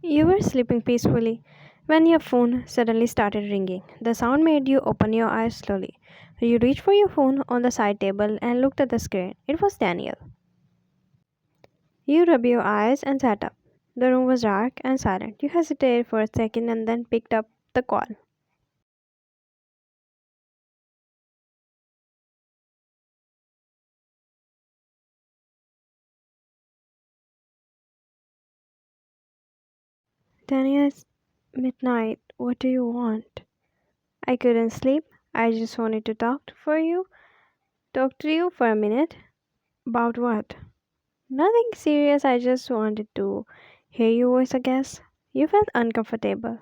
You were sleeping peacefully when your phone suddenly started ringing. The sound made you open your eyes slowly. You reached for your phone on the side table and looked at the screen. It was Daniel. You rubbed your eyes and sat up. The room was dark and silent. You hesitated for a second and then picked up the call. Daniel, it's midnight. What do you want? I couldn't sleep. I just wanted to talk to you for a minute. About what? Nothing serious, I just wanted to hear your voice, I guess. You felt uncomfortable.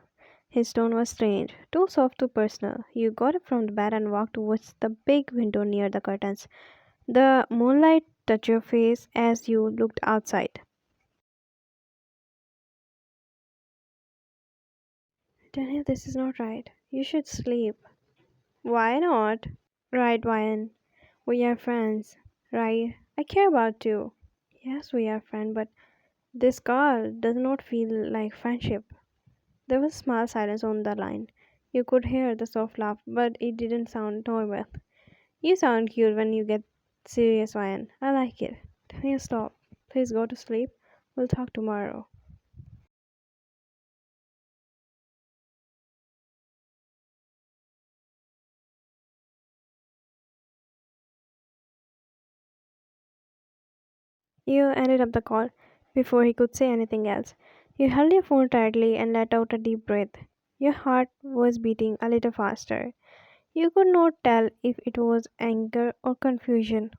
His tone was strange, too soft, too personal. You got up from the bed and walked towards the big window near the curtains. The moonlight touched your face as you looked outside. Daniel, this is not right. You should sleep. Why not? Right, Ryan. We are friends, right? I care about you. Yes, we are friends, but this call does not feel like friendship. There was a small silence on the line. You could hear the soft laugh, but it didn't sound normal. You sound cute when you get serious, Ryan. I like it. Tell me stop. Please go to sleep. We'll talk tomorrow. You ended up the call before he could say anything else. You held your phone tightly and let out a deep breath. Your heart was beating a little faster. You could not tell if it was anger or confusion.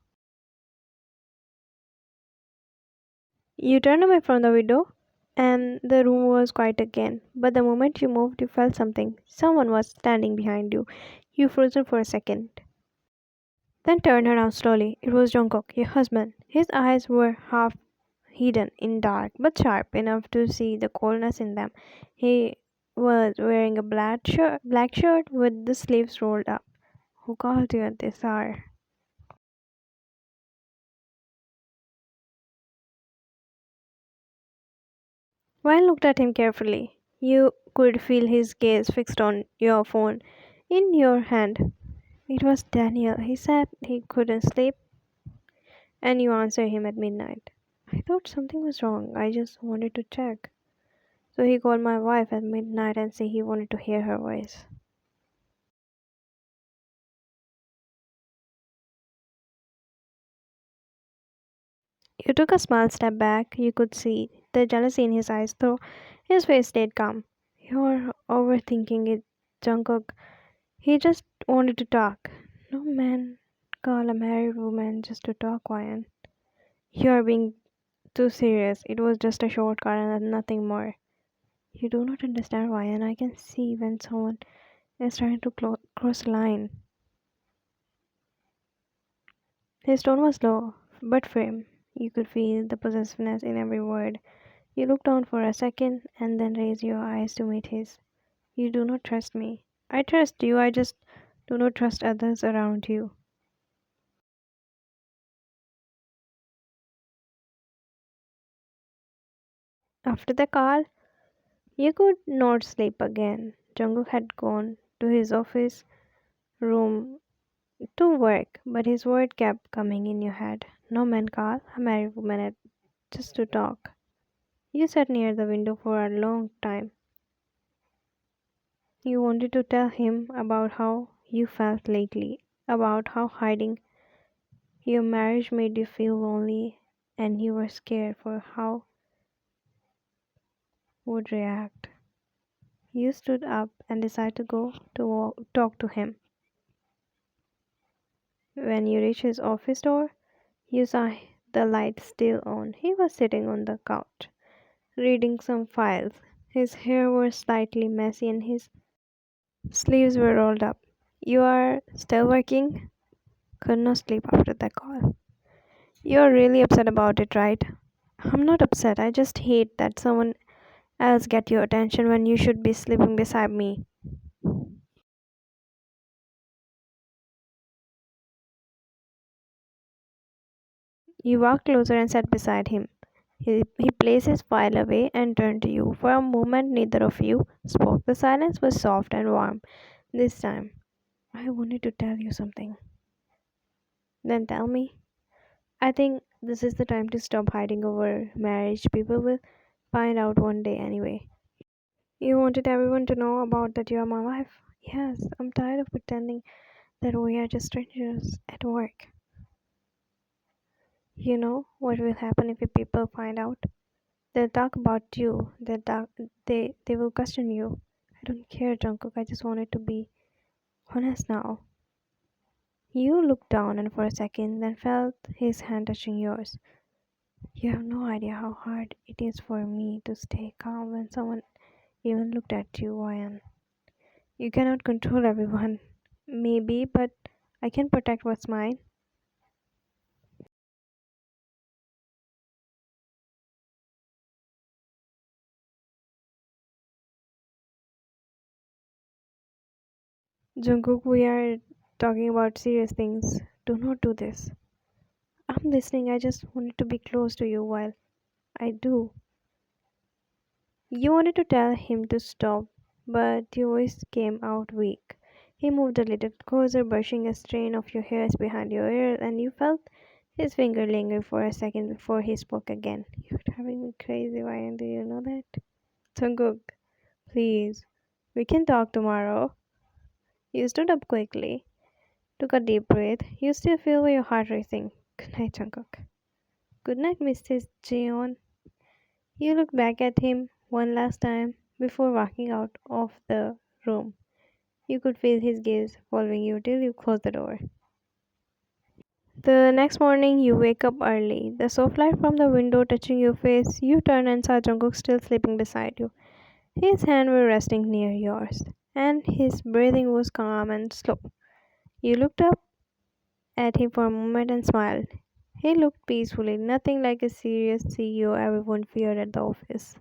You turned away from the window, and the room was quiet again. But the moment you moved, you felt something. Someone was standing behind you. You frozen for a second, then turned around slowly. It was Jungkook, your husband. His eyes were half hidden in dark, but sharp enough to see the coldness in them. He was wearing a black shirt with the sleeves rolled up. Who called you at this hour? Ryan looked at him carefully. You could feel his gaze fixed on your phone in your hand. It was Daniel. He said he couldn't sleep, and you answered him at midnight. I thought something was wrong. I just wanted to check. So he called my wife at midnight and said he wanted to hear her voice. You took a small step back. You could see the jealousy in his eyes, though his face stayed calm. You're overthinking it, Jungkook. He just wanted to talk. No man call a married woman just to talk, Ryan. You're being too serious. It was just a shortcut and nothing more. You do not understand, Ryan. I can see when someone is trying to cross a line. His tone was low, but firm. You could feel the possessiveness in every word. You looked down for a second and then raised your eyes to meet his. You do not trust me. I trust you, I just do not trust others around you. After the call, you could not sleep again. Jungkook had gone to his office room to work, but his word kept coming in your head. No man call a married woman just to talk. You sat near the window for a long time. You wanted to tell him about how you felt lately, about how hiding your marriage made you feel lonely, and you were scared for how would react. You stood up and decided to go to talk to him. When you reached his office door, you saw the light still on. He was sitting on the couch, reading some files. His hair was slightly messy and his sleeves were rolled up. You are still working? Could not sleep after that call. You're really upset about it, right? I'm not upset. I just hate that someone else get your attention when you should be sleeping beside me. You walked closer and sat beside him. He placed his file away and turned to you. For a moment, neither of you spoke. The silence was soft and warm. This time, I wanted to tell you something. Then tell me. I think this is the time to stop hiding over marriage. People will find out one day anyway. You wanted everyone to know about that you're my wife. Yes, I'm tired of pretending that we are just strangers at work. You know what will happen if people find out? They'll talk about you. They will question you. I don't care, Jungkook. I just wanted to be honest now. You looked down and for a second, then felt his hand touching yours. You have no idea how hard it is for me to stay calm when someone even looked at you, Ryan. You cannot control everyone. Maybe, but I can protect what's mine. Jungkook, we are talking about serious things. Do not do this. I'm listening. I just wanted to be close to you while I do. You wanted to tell him to stop, but your voice came out weak. He moved a little closer, brushing a strain of your hairs behind your ear, and you felt his finger linger for a second before he spoke again. You're driving me crazy, Ryan. Do you know that? Jungkook, please. We can talk tomorrow. You stood up quickly, took a deep breath. You still feel your heart racing. Good night, Jungkook. Good night, Mrs. Jeon. You looked back at him one last time before walking out of the room. You could feel his gaze following you till you closed the door. The next morning, you wake up early. The soft light from the window touching your face, you turn and saw Jungkook still sleeping beside you. His hands were resting near yours, and his breathing was calm and slow. You looked up at him for a moment and smiled. He looked peacefully, nothing like a serious CEO everyone feared at the office.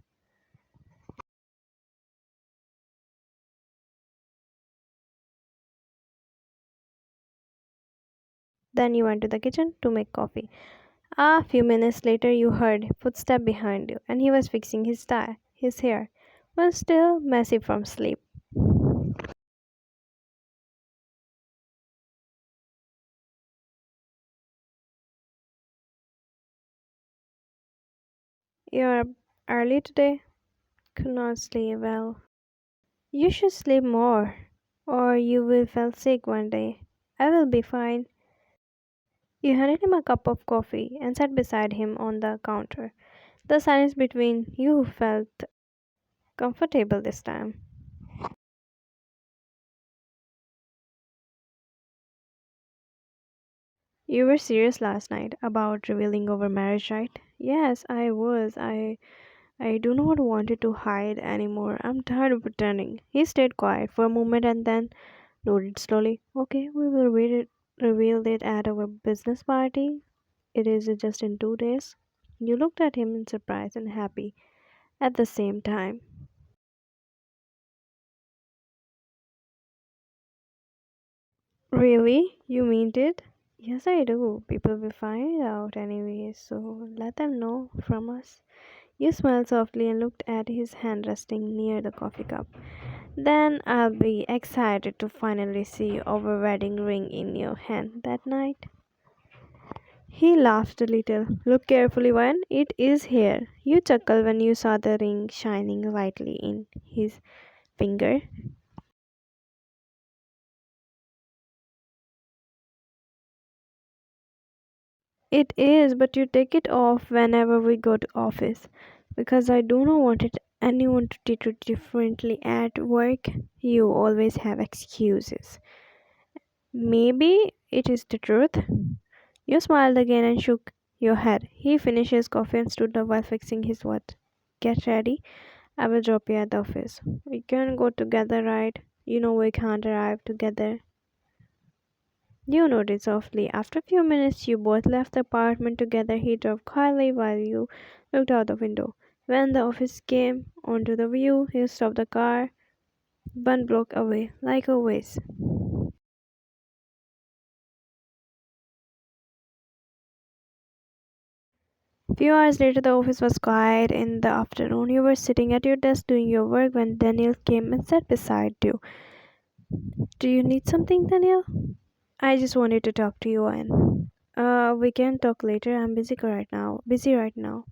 Then you went to the kitchen to make coffee. A few minutes later, you heard footsteps behind you, and he was fixing his tie. His hair was still messy from sleep. You're up early today? Could not sleep well. You should sleep more, or you will feel sick one day. I will be fine. You handed him a cup of coffee and sat beside him on the counter. The silence between you felt comfortable this time. You were serious last night about revealing our marriage, right? Yes, I was. I do not want it to hide anymore. I'm tired of pretending. He stayed quiet for a moment and then nodded slowly. Okay, we will reveal it at our business party. It is just in 2 days. You looked at him in surprise and happy at the same time. Really? You mean it? Yes, I do. People will find out anyway, so let them know from us. You smiled softly and looked at his hand resting near the coffee cup. Then I'll be excited to finally see our wedding ring in your hand that night. He laughed a little. Look carefully, One. It is here. You chuckled when you saw the ring shining lightly in his finger. It is, but you take it off whenever we go to office because I do not want anyone to treat you differently at work. You always have excuses. Maybe it is the truth. You smiled again and shook your head. He finished his coffee and stood up while fixing his what? Get ready. I will drop you at the office. We can go together, right? You know we can't arrive together. You nodded softly. After a few minutes, you both left the apartment together. He drove quietly while you looked out the window. When the office came onto the view, he stopped the car 1 block away, like always. Few hours later, the office was quiet. In the afternoon, you were sitting at your desk doing your work when Daniel came and sat beside you. Do you need something, Daniel? I just wanted to talk to you, Anne. We can talk later. I'm busy right now. Busy right now.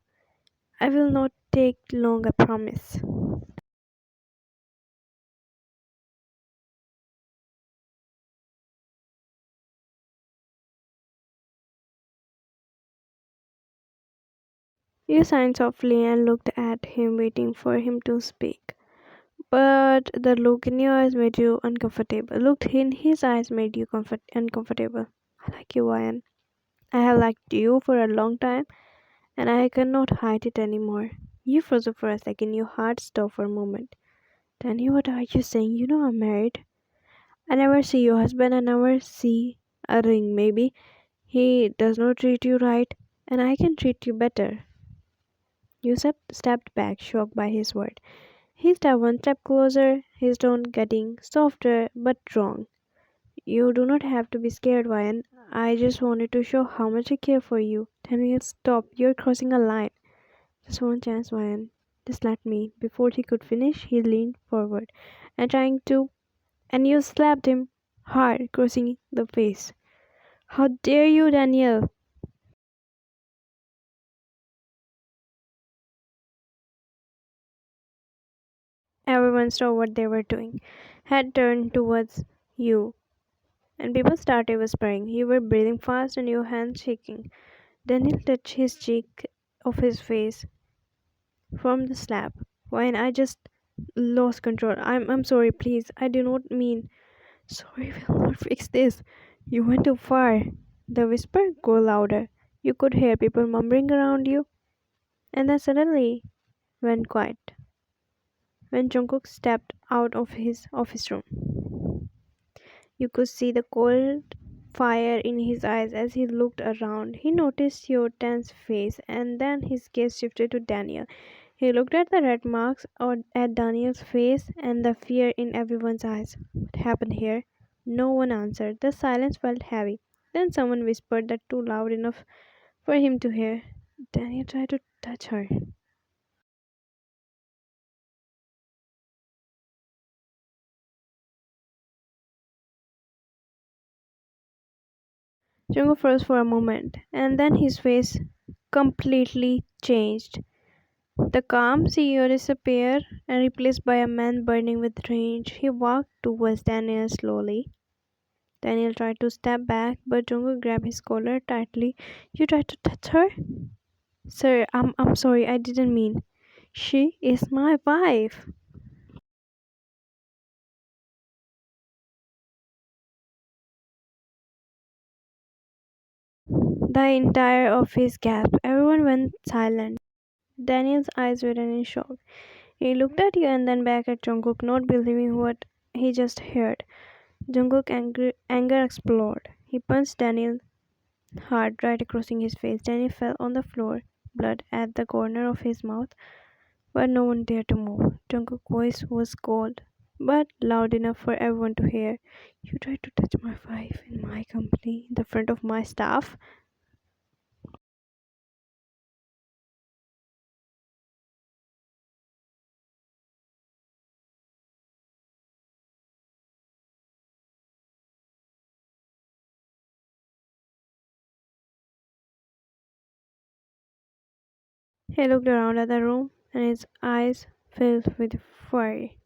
I will not take long, I promise. You sighed softly and looked at him, waiting for him to speak. But the look in your eyes made you uncomfortable. Look in his eyes made you uncomfortable. I like you, Ian. I have liked you for a long time, and I cannot hide it anymore. You froze for a second, your heart stopped for a moment. Danny, what are you saying? You know I'm married. I never see your husband, I never see a ring. Maybe he does not treat you right, and I can treat you better. You stepped back, shocked by his word. He stepped one step closer, his tone getting softer but strong. You do not have to be scared, Ryan. I just wanted to show how much I care for you. Then we'll stop. You're crossing a line. Just one chance, Ryan. Just let me. Before he could finish, he leaned forward and trying to, and you slapped him hard, crossing the face. How dare you, Daniel? Everyone saw what they were doing, had turned towards you, and people started whispering. You were breathing fast and your hands shaking. Daniel touched his cheek of his face from the slap. When I just lost control. I'm sorry, please. I do not mean sorry will not fix this. You went too far. The whisper grew louder. You could hear people mumbling around you, and then suddenly went quiet when Jungkook stepped out of his office room. You could see the cold fire in his eyes as he looked around. He noticed your tense face and then his gaze shifted to Daniel. He looked at the red marks at Daniel's face and the fear in everyone's eyes. What happened here? No one answered. The silence felt heavy. Then someone whispered that too loud enough for him to hear. Daniel tried to touch her. Jungo froze for a moment, and then his face completely changed. The calm CEO disappeared and replaced by a man burning with rage. He walked towards Daniel slowly. Daniel tried to step back, but Jungkook grabbed his collar tightly. You tried to touch her? Sir, I'm sorry, I didn't mean. She is my wife. The entire office gasped. Everyone went silent. Daniel's eyes were in shock. He looked at you and then back at Jungkook, not believing what he just heard. Jungkook anger exploded. He punched Daniel hard right across his face. Daniel fell on the floor, blood at the corner of his mouth, but no one dared to move. Jungkook's voice was cold, but loud enough for everyone to hear. You tried to touch my wife in my company, in the front of my staff. He looked around at the room, and his eyes filled with fury.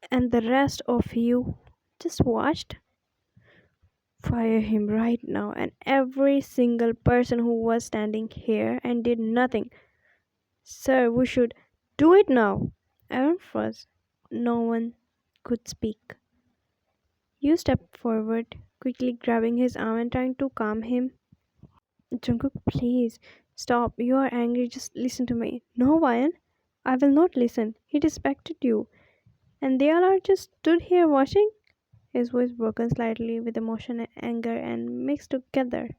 And the rest of you just watched? Fire him right now, and every single person who was standing here and did nothing. Sir, we should do it now. Aaron froze. No one could speak. You stepped forward, quickly grabbing his arm and trying to calm him. Jungkook, please stop. You are angry. Just listen to me. No, Ryan. I will not listen. He respected you. And they all are just stood here watching. His voice broken slightly with emotion and anger and mixed together.